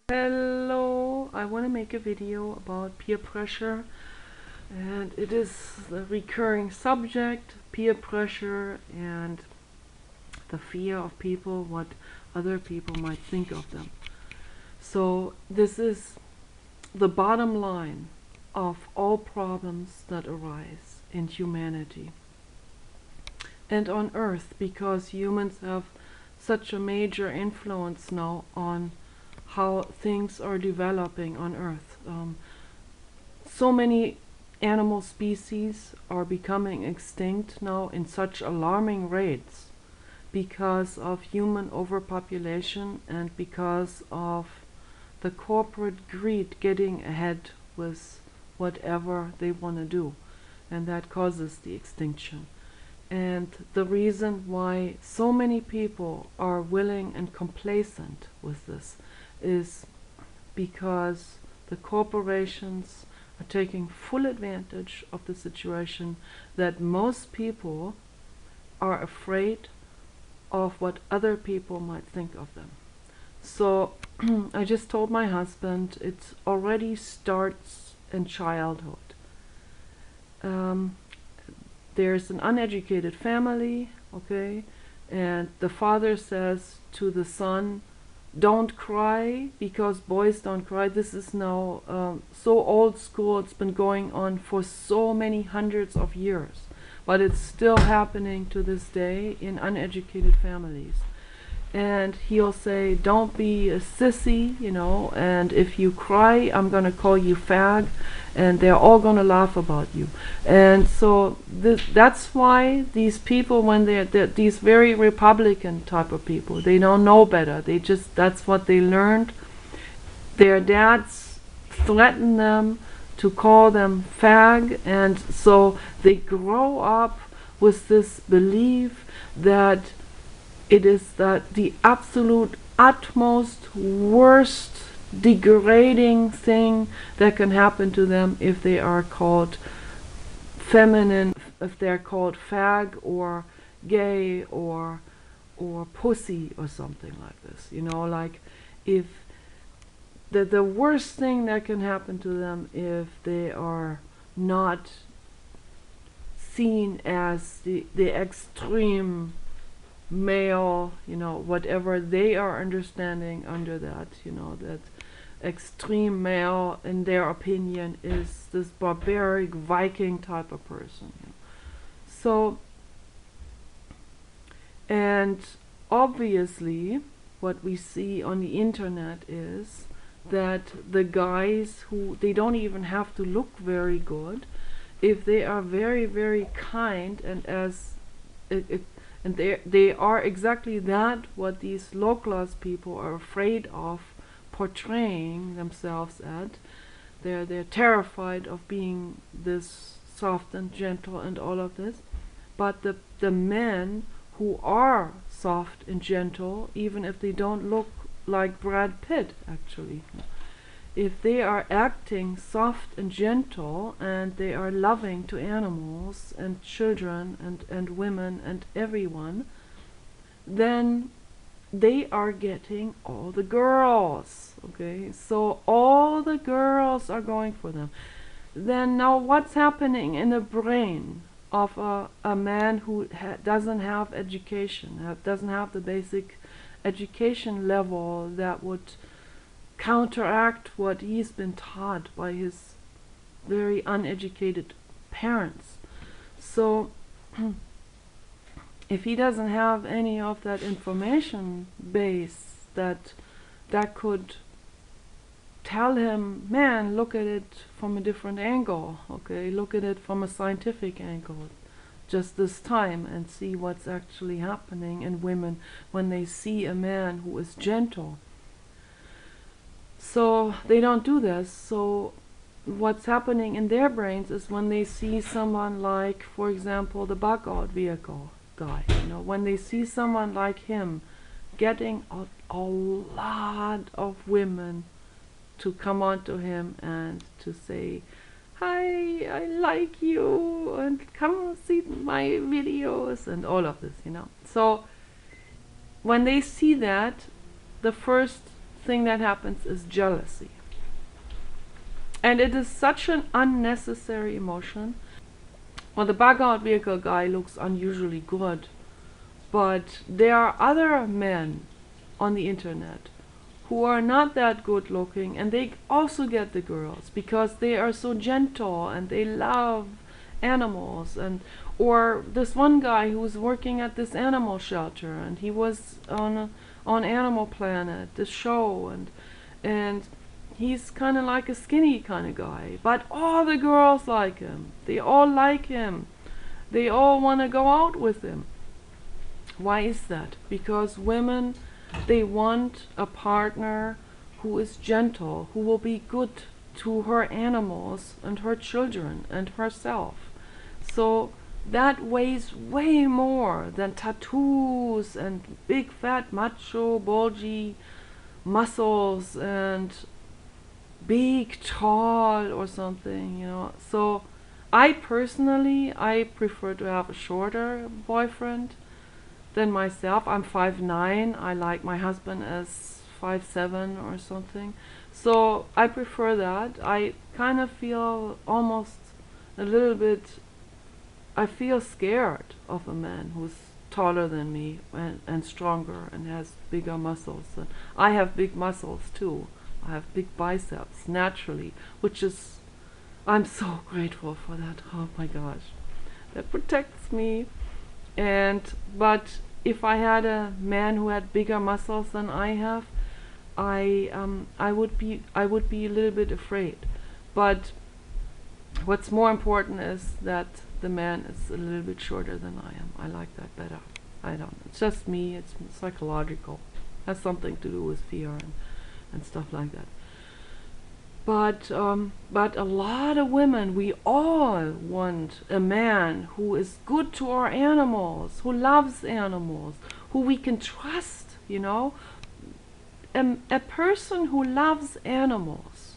Hello, I want to make a video about peer pressure, and it is the recurring subject, peer pressure and the fear of people, what other people might think of them. So this is the bottom line of all problems that arise in humanity and on Earth, because humans have such a major influence now on how things are developing on Earth. So many animal species are becoming extinct now in such alarming rates because of human overpopulation and because of the corporate greed getting ahead with whatever they want to do, and that causes the extinction. And the reason why so many people are willing and complacent with this is because the corporations are taking full advantage of the situation, that most people are afraid of what other people might think of them. So I just told my husband it already starts in childhood. There's an uneducated family, okay, and the father says to the son, don't cry because boys don't cry. This is now so old school. It's been going on for so many hundreds of years, but it's still happening to this day in uneducated families. And he'll say, don't be a sissy, and if you cry, I'm gonna call you fag, and they're all gonna laugh about you. And so that's why these people, when they're these very Republican type of people, they don't know better. That's what they learned. Their dads threaten them to call them fag, and so they grow up with this belief that it is the absolute utmost worst degrading thing that can happen to them if they are called feminine, if they're called fag or gay or pussy or something like this. Like if the worst thing that can happen to them if they are not seen as the extreme male, whatever they are understanding under that, that extreme male in their opinion is this barbaric Viking type of person. So, and obviously what we see on the internet is that the guys who, they don't even have to look very good, if they are very, very kind, and and they are exactly that what these low class people are afraid of portraying themselves at. They're terrified of being this soft and gentle and all of this. But the men who are soft and gentle, even if they don't look like Brad Pitt actually, if they are acting soft and gentle and they are loving to animals and children and women and everyone, then they are getting all the girls. Okay, so all the girls are going for them. Then now what's happening in the brain of a man who doesn't have education, doesn't have the basic education level that would counteract what he's been taught by his very uneducated parents? So if he doesn't have any of that information base that could tell him, man, look at it from a different angle, okay, look at it from a scientific angle just this time and see what's actually happening in women when they see a man who is gentle. So they don't do this. So what's happening in their brains is when they see someone like, for example, the bug-out vehicle guy, when they see someone like him getting a lot of women to come on to him and to say, hi, I like you, and come see my videos and all of this, So when they see that, the first thing that happens is jealousy. And it is such an unnecessary emotion. Well, the bug-out vehicle guy looks unusually good, but there are other men on the internet who are not that good looking, and they also get the girls because they are so gentle and they love animals. And or this one guy who was working at this animal shelter, and he was on Animal Planet, the show, and he's kind of like a skinny kind of guy, but all the girls like him. They all like him. They all want to go out with him. Why is that? Because women, they want a partner who is gentle, who will be good to her animals and her children and herself. So that weighs way more than tattoos and big fat macho bulgy muscles and big tall or something, you know. So I personally, I prefer to have a shorter boyfriend than myself. I'm 5'9". I like my husband as 5'7" or something. So I prefer that. I kind of feel almost a little bit, I feel scared of a man who's taller than me and stronger and has bigger muscles. And I have big muscles too. I have big biceps naturally, which is, I'm so grateful for that. Oh my gosh, that protects me. But if I had a man who had bigger muscles than I have, I would be a little bit afraid. But what's more important is that the man is a little bit shorter than I am. I like that better. I don't know. It's just me. It's psychological. It has something to do with fear and stuff like that. But a lot of women, we all want a man who is good to our animals, who loves animals, who we can trust, you know. A person who loves animals,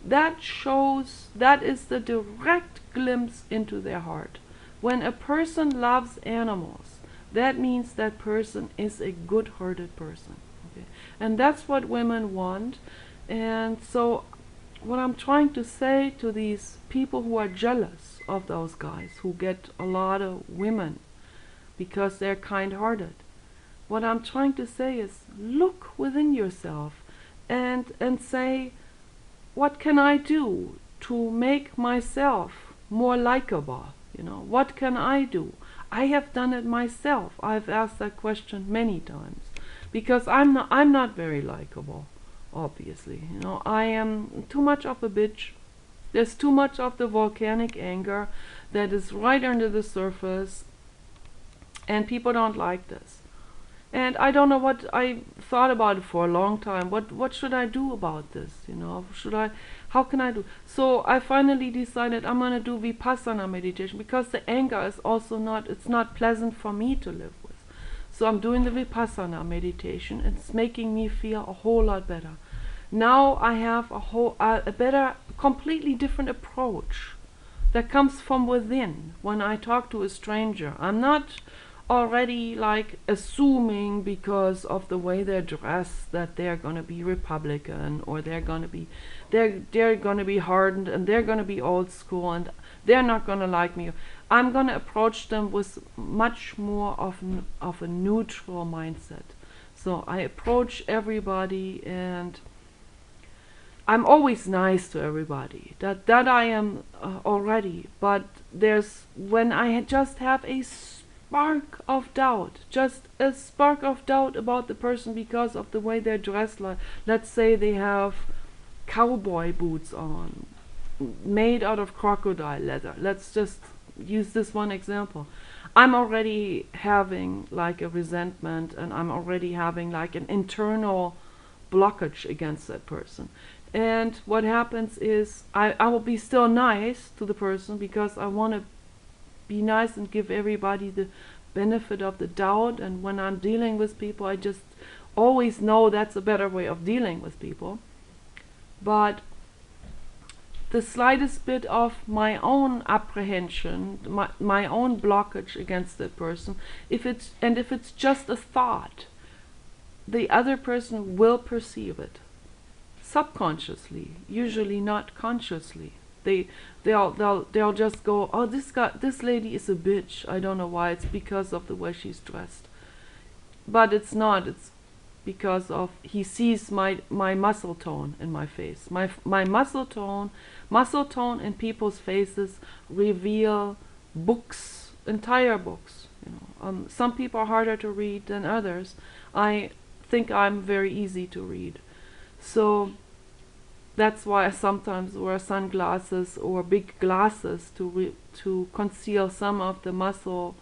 that is the direct glimpse into their heart. When a person loves animals, that means that person is a good-hearted person. Okay? And that's what women want. And so what I'm trying to say to these people who are jealous of those guys who get a lot of women because they're kind-hearted, what I'm trying to say is look within yourself and say, what can I do to make myself more likable? You know, what can I do? I have done it myself. I've asked that question many times because I'm not very likable. Obviously, you know, I am too much of a bitch. There's too much of the volcanic anger that is right under the surface, and people don't like this. And I don't know what, I thought about it for a long time. What should I do about this? You know, how can I do? So I finally decided I'm gonna do Vipassana meditation because the anger is also it's not pleasant for me to live with. So I'm doing the Vipassana meditation. It's making me feel a whole lot better. Now I have a better, completely different approach that comes from within when I talk to a stranger. I'm not already like assuming because of the way they're dressed that they're gonna be Republican or they're gonna be hardened and they're gonna be old school and they're not gonna like me. I'm gonna approach them with much more of a neutral mindset. So I approach everybody and I'm always nice to everybody. That I am already. But when I just have a spark of doubt, just a spark of doubt about the person because of the way they're dressed. Like, let's say they have cowboy boots on, made out of crocodile leather. Let's just use this one example. I'm already having like a resentment, and I'm already having like an internal blockage against that person. And what happens is I will be still nice to the person because I want to be nice and give everybody the benefit of the doubt. And when I'm dealing with people, I just always know that's a better way of dealing with people. But the slightest bit of my own apprehension, my own blockage against that person, if it's just a thought, the other person will perceive it. subconsciously, usually not consciously. They'll just go, oh, this lady is a bitch. I don't know why. It's because of the way she's dressed. But it's not. It's because of he sees my muscle tone in my face. My muscle tone in people's faces reveal books, entire books. Some people are harder to read than others. I think I'm very easy to read. So that's why I sometimes wear sunglasses or big glasses to conceal some of the muscle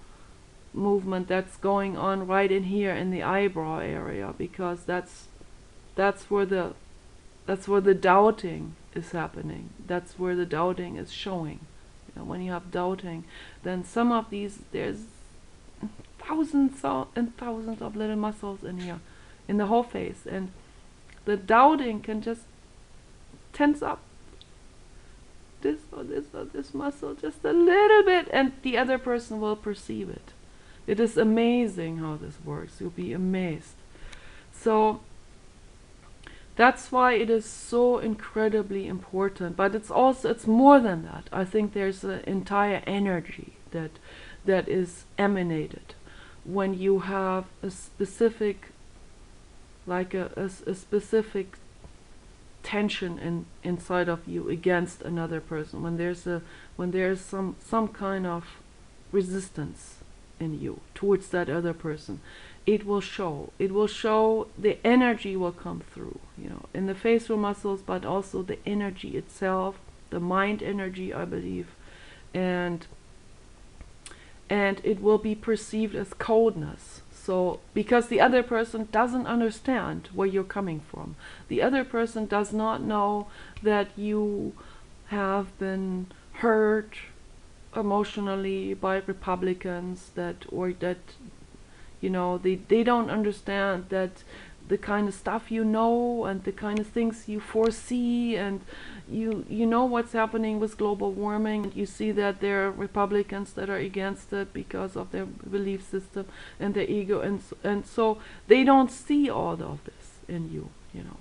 movement that's going on right in here in the eyebrow area, because that's where the doubting is happening. That's where the doubting is showing. When you have doubting, then some of these, there's thousands and thousands of little muscles in here, in the whole face, and the doubting can just tense up this or this or this muscle just a little bit, and the other person will perceive it. It is amazing how this works. You'll be amazed. So that's why it is so incredibly important. But it's more than that. I think there's an entire energy that is emanated when you have a specific, like a specific tension inside of you against another person. When there's some kind of resistance in you towards that other person, it will show. The energy will come through, in the facial muscles, but also the energy itself, the mind energy, I believe, and it will be perceived as coldness. So, because the other person doesn't understand where you're coming from. The other person does not know that you have been hurt emotionally by Republicans, they don't understand that the kind of stuff and the kind of things you foresee, and you know what's happening with global warming. You see that there are Republicans that are against it because of their belief system and their ego, and so they don't see all of this in you,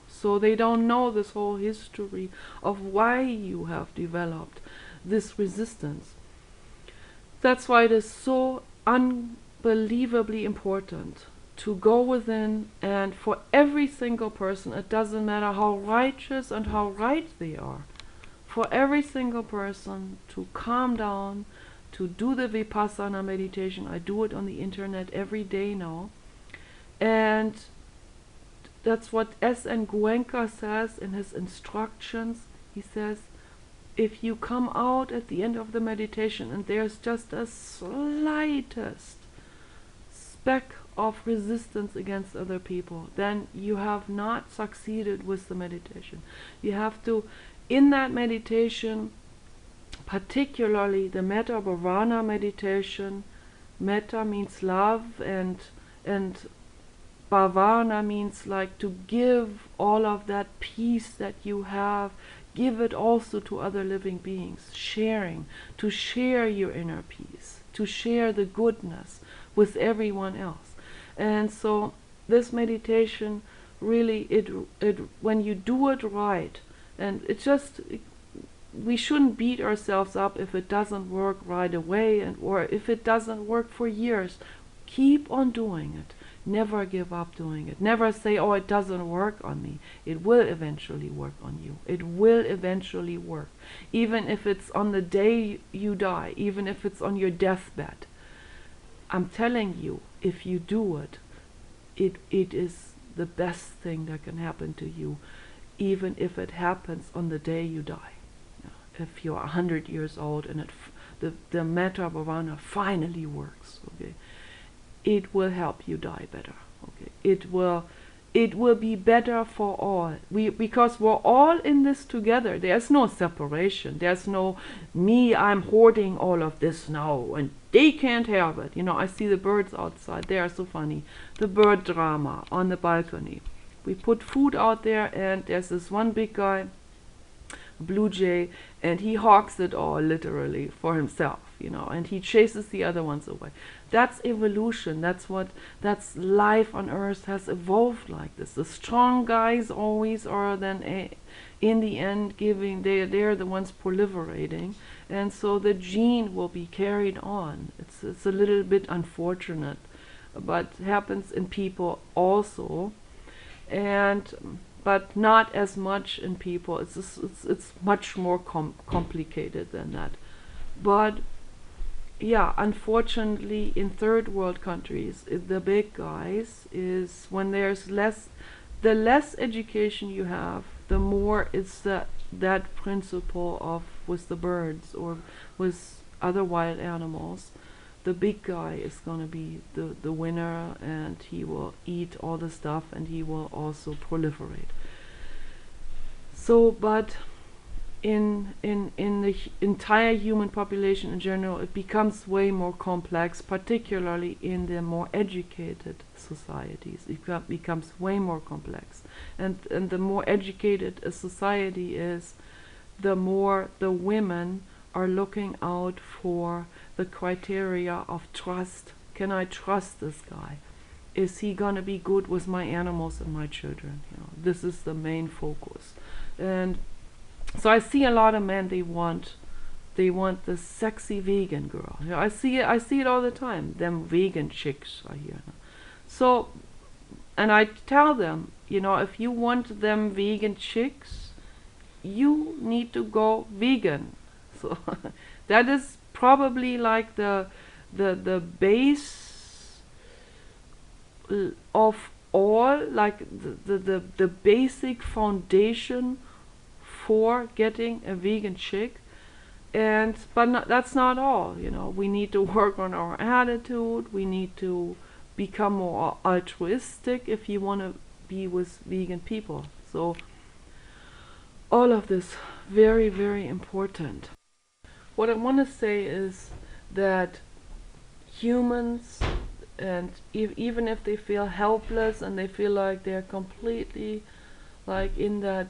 so they don't know this whole history of why you have developed this resistance. That's why it is so unbelievably important to go within, and for every single person, it doesn't matter how righteous and how right they are, for every single person to calm down, to do the Vipassana meditation. I do it on the internet every day now, and that's what S.N. Goenka says in his instructions. He says, if you come out at the end of the meditation and there's just a slightest speck of resistance against other people, then you have not succeeded with the meditation. You have to, in that meditation, particularly the Metta Bhavana meditation, Metta means love, and Bhavana means like to give all of that peace that you have, give it also to other living beings, to share your inner peace, to share the goodness with everyone else. And so this meditation really, when you do it right, and we shouldn't beat ourselves up if it doesn't work right away, or if it doesn't work for years. Keep on doing it. Never give up doing it. Never say, oh, it doesn't work on me. It will eventually work on you. It will eventually work. Even if it's on the day you die, even if it's on your deathbed. I'm telling you, if you do it, it is the best thing that can happen to you, even if it happens on the day you die. If you're 100 years old and the Metta Bhavana finally works, okay, it will help you die better. Okay, it will be better for all. Because we're all in this together. There's no separation. There's no me, I'm hoarding all of this now and they can't have it. I see the birds outside. They are so funny. The bird drama on the balcony. We put food out there, and there's this one big guy, blue jay, and he hawks it all literally for himself, you know, and he chases the other ones away. That's evolution. That's life on Earth has evolved like this. The strong guys always are then in the end they're the ones proliferating, and so the gene will be carried on. It's a little bit unfortunate, but happens in people also, and but not as much in people. It's much more complicated than that. But yeah, unfortunately, in third world countries, the big guys is when there's the less education you have, the more it's that principle of with the birds or with other wild animals. The big guy is going to be the winner, and he will eat all the stuff, and he will also proliferate. So, but in the entire human population in general, it becomes way more complex, particularly in the more educated societies. It becomes way more complex. And the more educated a society is, the more the women are looking out for the criteria of trust. Can I trust this guy? Is he gonna be good with my animals and my children? You know, this is the main focus. And so I see a lot of men, they want the sexy vegan girl. You know, I see it all the time. Them vegan chicks are here. So, and I tell them, you know, if you want them vegan chicks, you need to go vegan. So that is probably like the base of all, like the basic foundation for getting a vegan chick. And but that's not all, you know. We need to work on our attitude. We need to become more altruistic if you want to be with vegan people. So all of this very, very important. What I want to say is that humans, and even if they feel helpless and they feel like they're completely like in that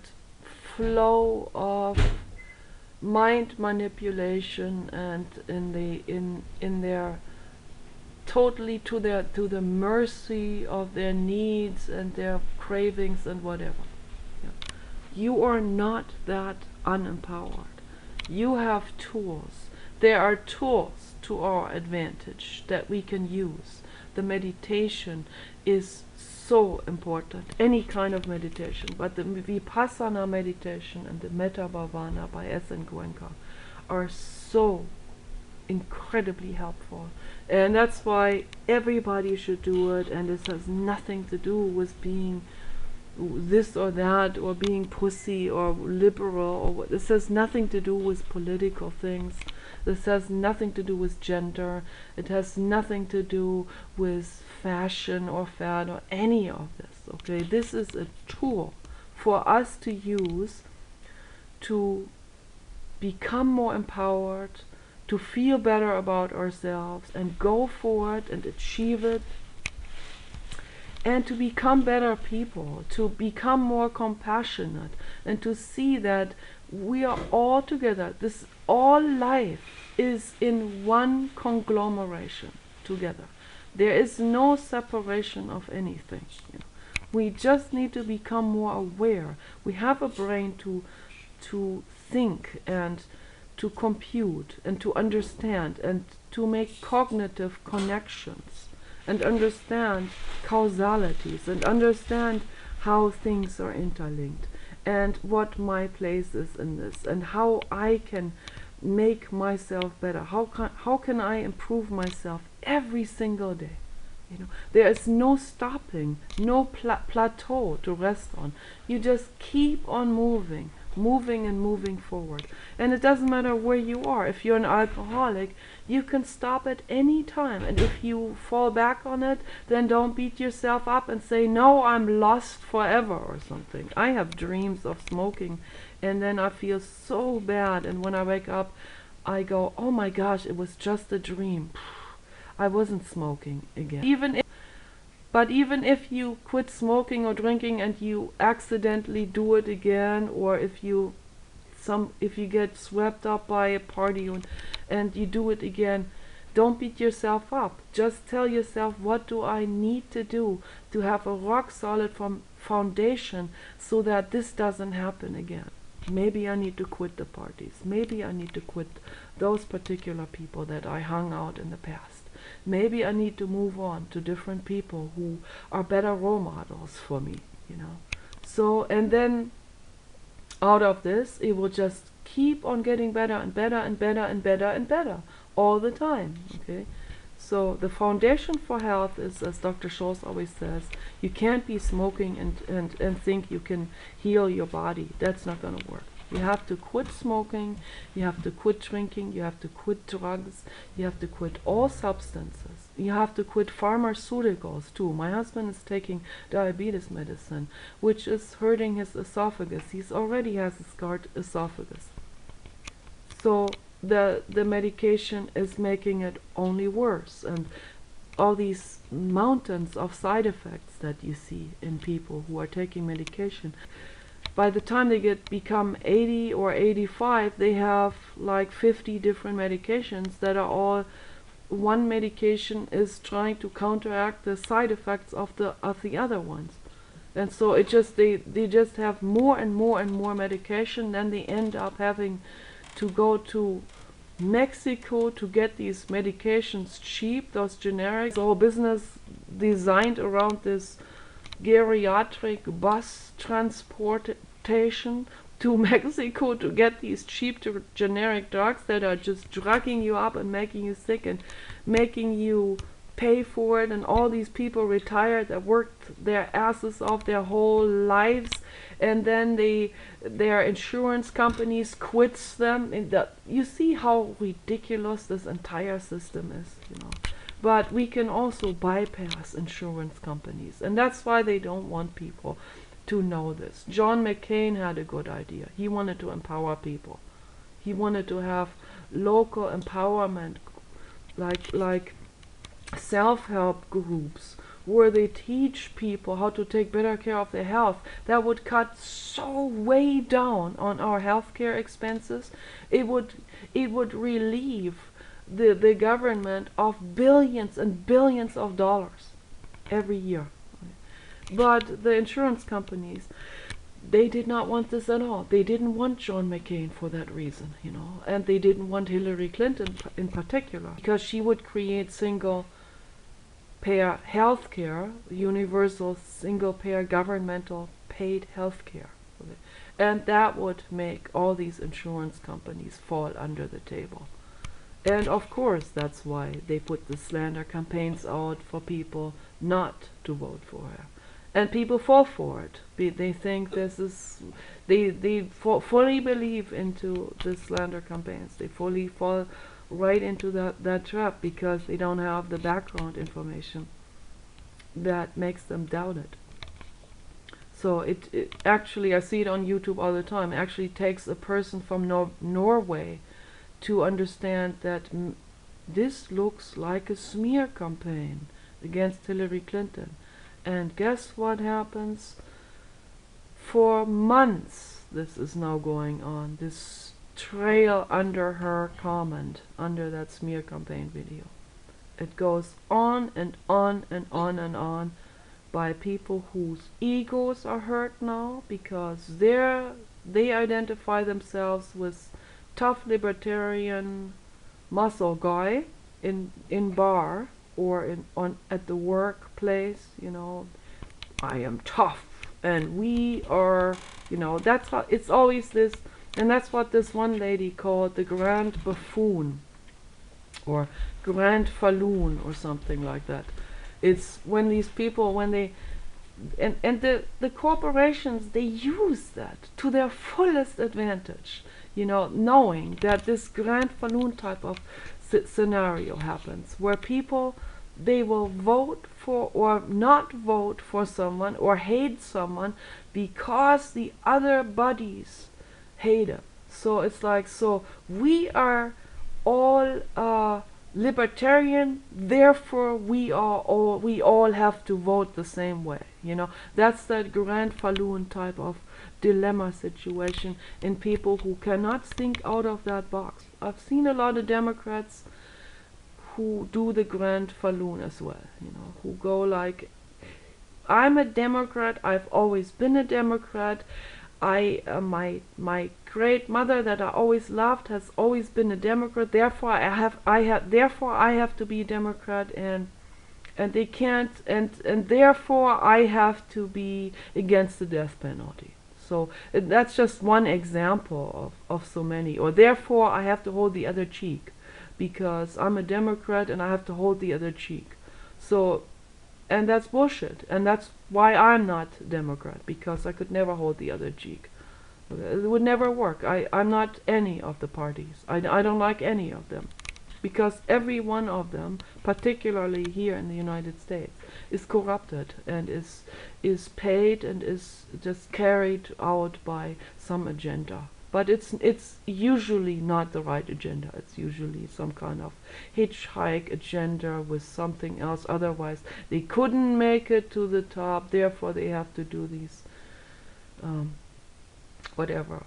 flow of mind manipulation and in their totally to the mercy of their needs and their cravings and whatever. Yeah. You are not that unempowered. You have tools. There are tools to our advantage that we can use. The meditation is so important. Any kind of meditation, but the Vipassana meditation and the Metta Bhavana by S.N. Goenka are so incredibly helpful. And that's why everybody should do it, and this has nothing to do with being this or that, or being pussy or liberal, or what. This has nothing to do with political things. This has nothing to do with gender. It has nothing to do with fashion or fad or any of this. Okay, this is a tool for us to use to become more empowered, to feel better about ourselves and go for it and achieve it, and to become better people, to become more compassionate, and to see that we are all together. This all life is in one conglomeration together. There is no separation of anything. You know. We just need to become more aware. We have a brain to think and to compute and to understand and to make cognitive connections and understand causalities and understand how things are interlinked and what my place is in this and how I can make myself better. How can I improve myself every single day? You know, there is no stopping, no plateau to rest on. You just keep on moving and moving forward. And it doesn't matter where you are. If you're an alcoholic, you can stop at any time. And if you fall back on it, then don't beat yourself up and say, no, I'm lost forever or something. I have dreams of smoking, and then I feel so bad. And when I wake up, I go, oh my gosh, it was just a dream. I wasn't smoking again. But even if you quit smoking or drinking and you accidentally do it again, or if you if you get swept up by a party and you do it again, don't beat yourself up. Just tell yourself, what do I need to do to have a rock solid foundation so that this doesn't happen again? Maybe I need to quit the parties. Maybe I need to quit those particular people that I hung out in the past. Maybe I need to move on to different people who are better role models for me, you know. So, and then out of this, it will just keep on getting better and better and better and better and better all the time, okay? So the foundation for health is, as Dr. Scholl's always says, you can't be smoking and think you can heal your body. That's not going to work. You have to quit smoking, you have to quit drinking, you have to quit drugs, you have to quit all substances. You have to quit pharmaceuticals too. My husband is taking diabetes medicine, which is hurting his esophagus. He already has a scarred esophagus. So the medication is making it only worse, and all these mountains of side effects that you see in people who are taking medication, by the time they become 80 or 85, they have like 50 different medications that are all, one medication is trying to counteract the side effects of the other ones. And so it just, they just have more and more and more medication. Then they end up having to go to Mexico to get these medications cheap, those generics. The whole business designed around this geriatric bus transportation to Mexico to get these cheap generic drugs that are just drugging you up and making you sick and making you pay for it. And all these people retired that worked their asses off their whole lives, and then their insurance companies quits them. You see how ridiculous this entire system is, you know. But we can also bypass insurance companies, and that's why they don't want people to know this. John McCain had a good idea. He wanted to empower people. He wanted to have local empowerment, like self-help groups where they teach people how to take better care of their health. That would cut so way down on our healthcare expenses. It would relieve the government of billions and billions of dollars every year. But the insurance companies, they did not want this at all. They didn't want John McCain for that reason, you know, and they didn't want Hillary Clinton in particular, because she would create single-payer healthcare, universal single-payer governmental paid healthcare, and that would make all these insurance companies fall under the table. And of course, that's why they put the slander campaigns out for people not to vote for her. And people fall for it. They think this is, they fully believe into the slander campaigns. They fully fall right into that trap because they don't have the background information that makes them doubt it. So it actually, I see it on YouTube all the time, it actually takes a person from Norway to understand that this looks like a smear campaign against Hillary Clinton. And guess what happens? For months this is now going on, this trail under her comment, under that smear campaign video. It goes on and on and on and on by people whose egos are hurt now because they identify themselves with tough libertarian muscle guy in bar or at the workplace, you know. I am tough and we are, you know, that's how it's always this. And that's what this one lady called the Grand Buffoon or Grand Falloon or something like that. It's when these people, when they and the corporations, they use that to their fullest advantage, you know, knowing that this Grand Falloon type of scenario happens, where people, they will vote for or not vote for someone or hate someone because the other buddies hate him. So it's like, so we are all libertarian, therefore we all have to vote the same way, you know. That's that Grand Falloon type of dilemma situation in people who cannot think out of that box. I've seen a lot of Democrats who do the grand falloon as well, who go like, I'm a Democrat, I've always been a Democrat, my great mother that I always loved has always been a Democrat, therefore I have to be a Democrat, and they can't, and therefore I have to be against the death penalty. So that's just one example of so many. Or therefore I have to hold the other cheek because I'm a Democrat and I have to hold the other cheek. So, and that's bullshit, and that's why I'm not Democrat, because I could never hold the other cheek. It would never work. I'm not any of the parties. I don't like any of them, because every one of them, particularly here in the United States, is corrupted and is paid and is just carried out by some agenda. But it's usually not the right agenda. It's usually some kind of hitchhike agenda with something else. Otherwise, they couldn't make it to the top. Therefore, they have to do these whatever,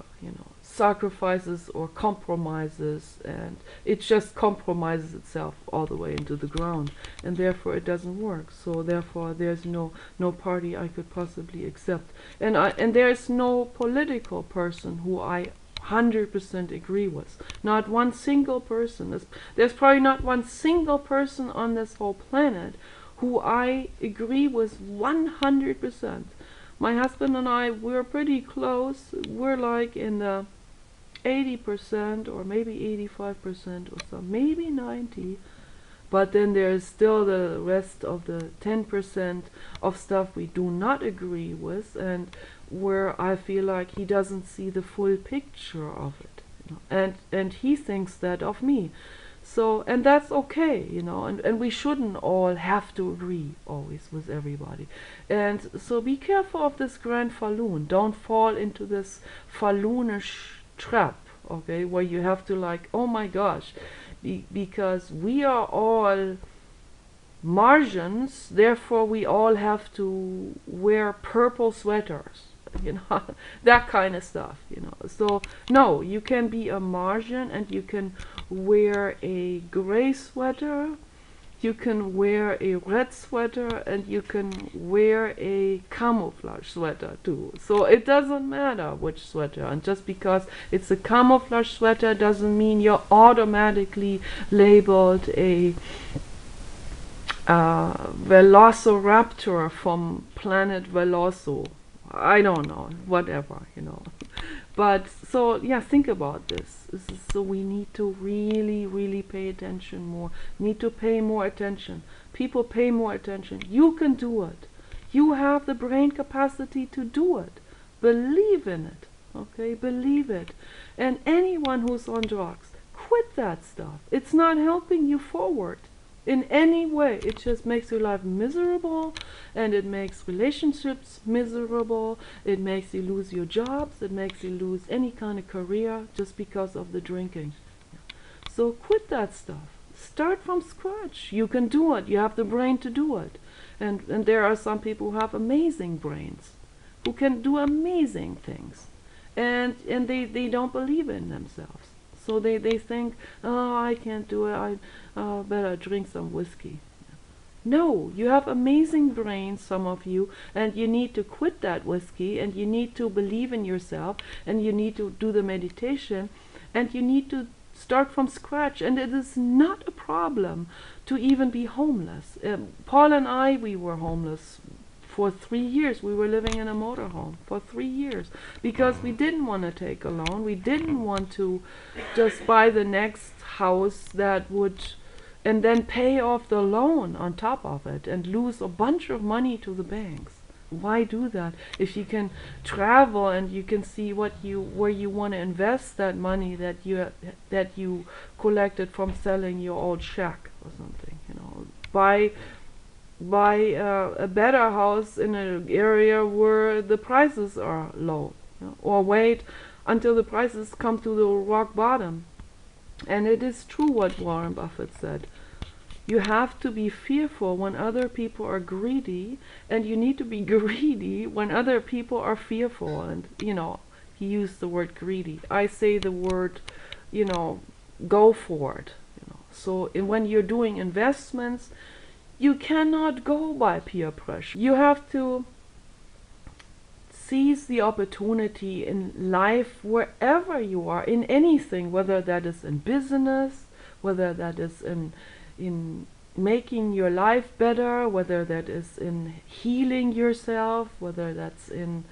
sacrifices or compromises, and it just compromises itself all the way into the ground, and therefore it doesn't work. So therefore there's no party I could possibly accept, and there's no political person who I 100% agree with. Not one single person. There's probably not one single person on this whole planet who I agree with 100%. My husband and I, we're pretty close. We're like in the 80% or maybe 85% or so, maybe 90. But then there's still the rest of the 10% of stuff we do not agree with, and where I feel like he doesn't see the full picture of it, and he thinks that of me. So, and that's okay, and we shouldn't all have to agree always with everybody. And so be careful of this grand falloon. Don't fall into this falloonish trap, okay, where you have to like, oh my gosh, because we are all Martians, therefore we all have to wear purple sweaters. That kind of stuff, So, no, you can be a Martian and you can wear a gray sweater, you can wear a red sweater, and you can wear a camouflage sweater too. So it doesn't matter which sweater, and just because it's a camouflage sweater doesn't mean you're automatically labeled a Velociraptor from planet Veloso. I don't know, whatever, But so yeah, think about this. So we need to really pay attention more. Need to pay more attention. People pay more attention. You can do it. You have the brain capacity to do it. Believe in it. Okay, believe it. And anyone who's on drugs, quit that stuff. It's not helping you forward in any way. It just makes your life miserable, and it makes relationships miserable. It makes you lose your jobs. It makes you lose any kind of career just because of the drinking. So quit that stuff. Start from scratch. You can do it. You have the brain to do it. And there are some people who have amazing brains, who can do amazing things. And they don't believe in themselves. So they think, oh, I can't do it, I better drink some whiskey. No, you have amazing brains, some of you, and you need to quit that whiskey, and you need to believe in yourself, and you need to do the meditation, and you need to start from scratch. And it is not a problem to even be homeless. Paul and I, we were homeless for 3 years. We were living in a motorhome for 3 years because we didn't want to take a loan. We didn't want to just buy the next house that would, and then pay off the loan on top of it and lose a bunch of money to the banks. Why do that if you can travel and you can see where you want to invest that money that you collected from selling your old shack or something? Buy a better house in an area where the prices are low, or wait until the prices come to the rock bottom. And it is true what Warren Buffett said. You have to be fearful when other people are greedy, and you need to be greedy when other people are fearful. And, he used the word greedy. I say the word, you know, go for it. So when you're doing investments, you cannot go by peer pressure. You have to seize the opportunity in life wherever you are, in anything, whether that is in business, whether that is in making your life better, whether that is in healing yourself, whether that's in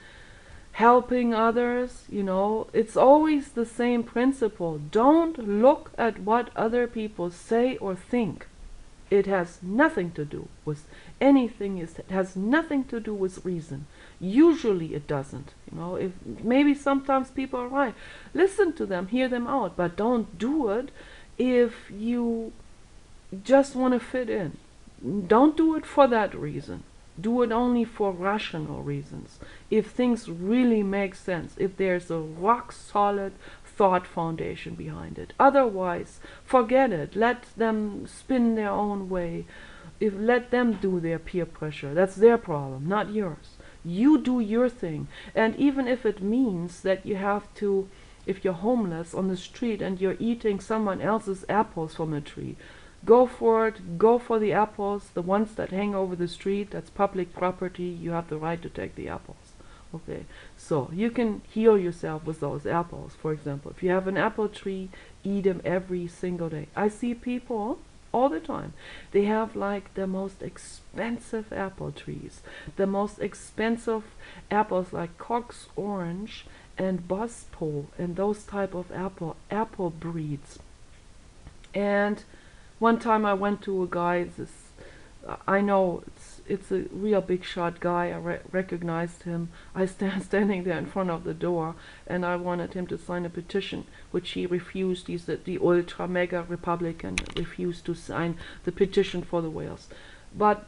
helping others. It's always the same principle. Don't look at what other people say or think. It has nothing to do with anything. It has nothing to do with reason. Usually it doesn't. If maybe sometimes people are right, listen to them, hear them out, but don't do it if you just want to fit in. Don't do it for that reason. Do it only for rational reasons. If things really make sense, if there's a rock solid thought foundation behind it. Otherwise, forget it. Let them spin their own way. Let them do their peer pressure. That's their problem, not yours. You do your thing. And even if it means that you have to, if you're homeless on the street and you're eating someone else's apples from a tree, go for it. Go for the apples, the ones that hang over the street. That's public property. You have the right to take the apples. Okay, so you can heal yourself with those apples. For example, if you have an apple tree, eat them every single day. I see people all the time. They have like the most expensive apple trees, the most expensive apples like Cox Orange and Buzzpole and those type of apple breeds. And one time I went to a guy. I know it's a real big shot guy. I recognized him. I standing there in front of the door, and I wanted him to sign a petition, which he refused. He's the ultra mega Republican, refused to sign the petition for the whales. But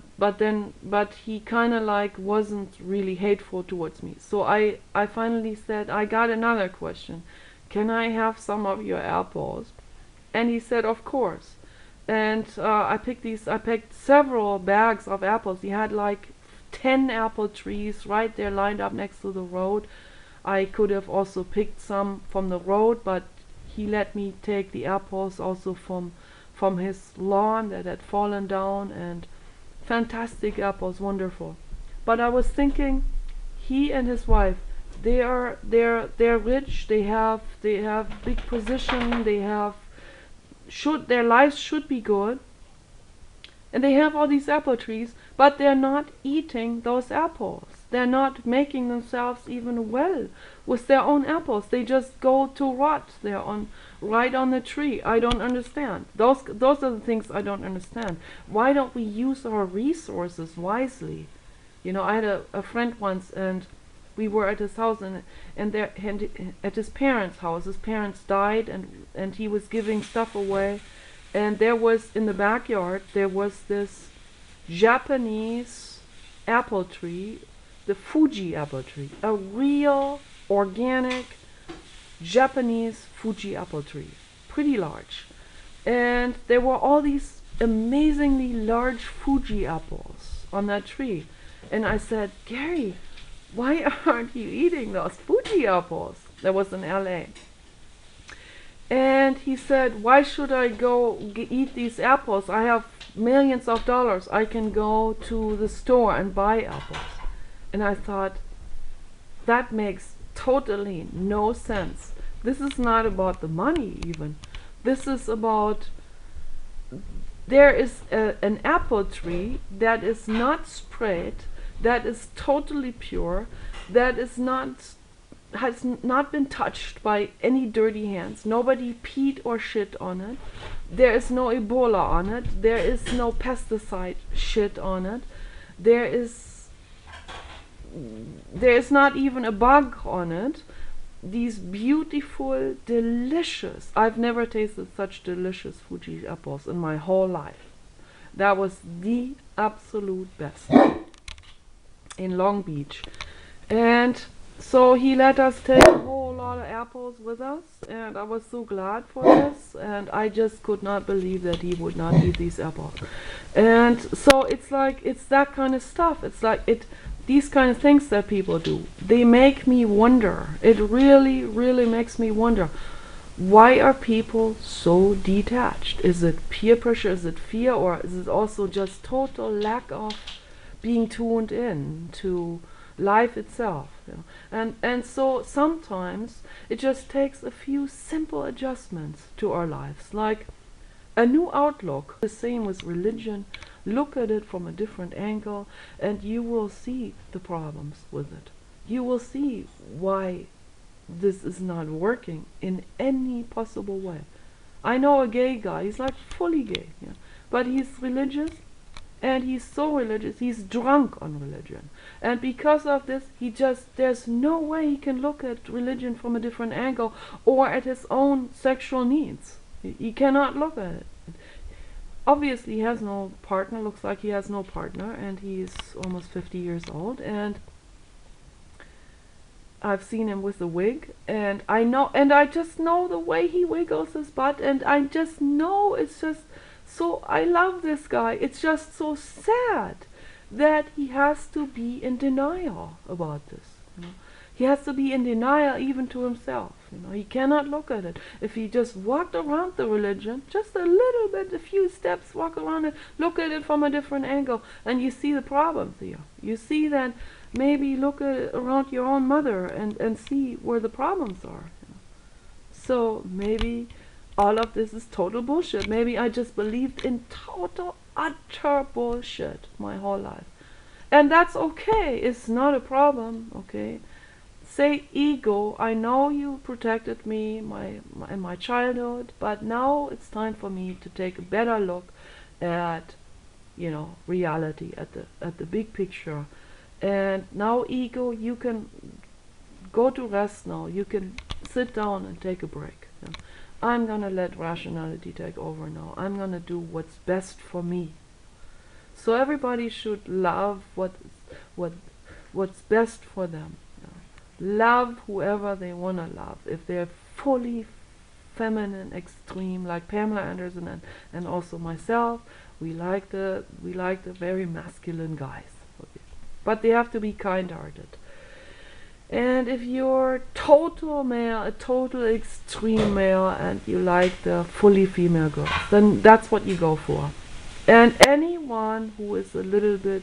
he kind of like wasn't really hateful towards me. So I finally said, I got another question. Can I have some of your apples? And he said, of course. And I picked several bags of apples. He had like 10 apple trees right there lined up next to the road. I could have also picked some from the road, but he let me take the apples also from his lawn that had fallen down, and fantastic apples, wonderful. But I was thinking, he and his wife, they're rich, they have big position, their lives should be good, and they have all these apple trees, but they're not eating those apples. They're not making themselves even well with their own apples. They just go to rot. They're right on the tree. I don't understand. Those are the things I don't understand. Why don't we use our resources wisely? I had a friend once, and we were at his house, and at his parents' house. His parents died, and he was giving stuff away. And there was, in the backyard, there was this Japanese apple tree, the Fuji apple tree, a real organic Japanese Fuji apple tree, pretty large. And there were all these amazingly large Fuji apples on that tree. And I said, Gary, why aren't you eating those Fuji apples? That was in LA. And he said, why should I go eat these apples? I have millions of dollars. I can go to the store and buy apples. And I thought, that makes totally no sense. This is not about the money even. This is about, there is an apple tree that is not sprayed, that is totally pure, that has not been touched by any dirty hands. Nobody peed or shit on it. There is no Ebola on it. There is no pesticide shit on it. There is not even a bug on it. These beautiful, delicious, I've never tasted such delicious Fuji apples in my whole life. That was the absolute best in Long Beach. And so he let us take a whole lot lot of apples with us, and I was so glad for this, and I just could not believe that he would not eat these apples. And so it's like, it's that kind of stuff. It's like these kind of things that people do, they make me wonder. It really, really makes me wonder. Why are people so detached? Is it peer pressure? Is it fear? Or is it also just total lack of being tuned in to life itself? You know? And so sometimes it just takes a few simple adjustments to our lives, like a new outlook. The same with religion. Look at it from a different angle, and you will see the problems with it. You will see why this is not working in any possible way. I know a gay guy, he's like fully gay, yeah, but he's religious, and he's so religious, he's drunk on religion. And because of this, there's no way he can look at religion from a different angle, or at his own sexual needs. He cannot look at it. Obviously he has no partner, looks like he has no partner, and he's almost 50 years old, and I've seen him with a wig, and I just know the way he wiggles his butt, and I just know it's just so, I love this guy. It's just so sad that he has to be in denial about this. You know? He has to be in denial even to himself. You know, he cannot look at it. If he just walked around the religion, just a little bit, a few steps, walk around it, look at it from a different angle, and you see the problems here. You see that maybe look at it around your own mother and see where the problems are. You know? So maybe all of this is total bullshit. Maybe I just believed in total, utter bullshit my whole life. And that's okay. It's not a problem, okay? Say, ego, I know you protected me in my childhood, but now it's time for me to take a better look at, you know, reality, at the big picture. And now, ego, you can go to rest now. You can sit down and take a break. You know? I'm gonna let rationality take over now. I'm gonna do what's best for me. So everybody should love what's best for them. Love whoever they want to love. If they're fully feminine, extreme, like Pamela Anderson and also myself, we like the very masculine guys. Okay. But they have to be kind-hearted. And if you're total male, a total extreme male, and you like the fully female girls, then that's what you go for. And anyone who is a little bit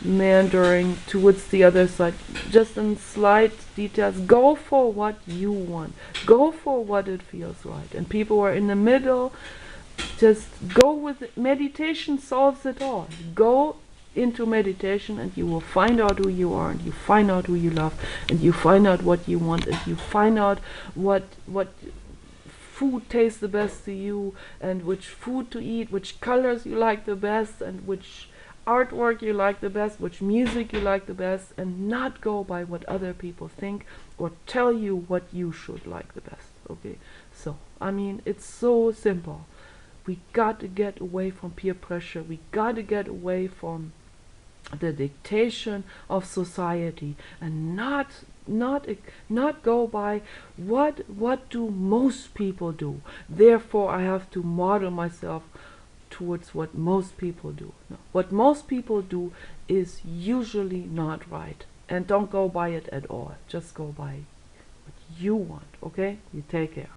meandering towards the other side, just in slight details, go for what you want, go for what it feels right. And people who are in the middle, just go with it. Meditation solves it all. Go into meditation and you will find out who you are, and you find out who you love, and you find out what you want, and you find out what food tastes the best to you, and which food to eat, which colors you like the best, and which artwork you like the best, which music you like the best, and not go by what other people think or tell you what you should like the best. Okay, so I mean, it's so simple. We got to get away from peer pressure. We got to get away from the dictation of society, and not go by what do most people do. Therefore, I have to model myself towards what most people do. No. What most people do is usually not right, and don't go by it at all. Just go by what you want. Okay? You take care.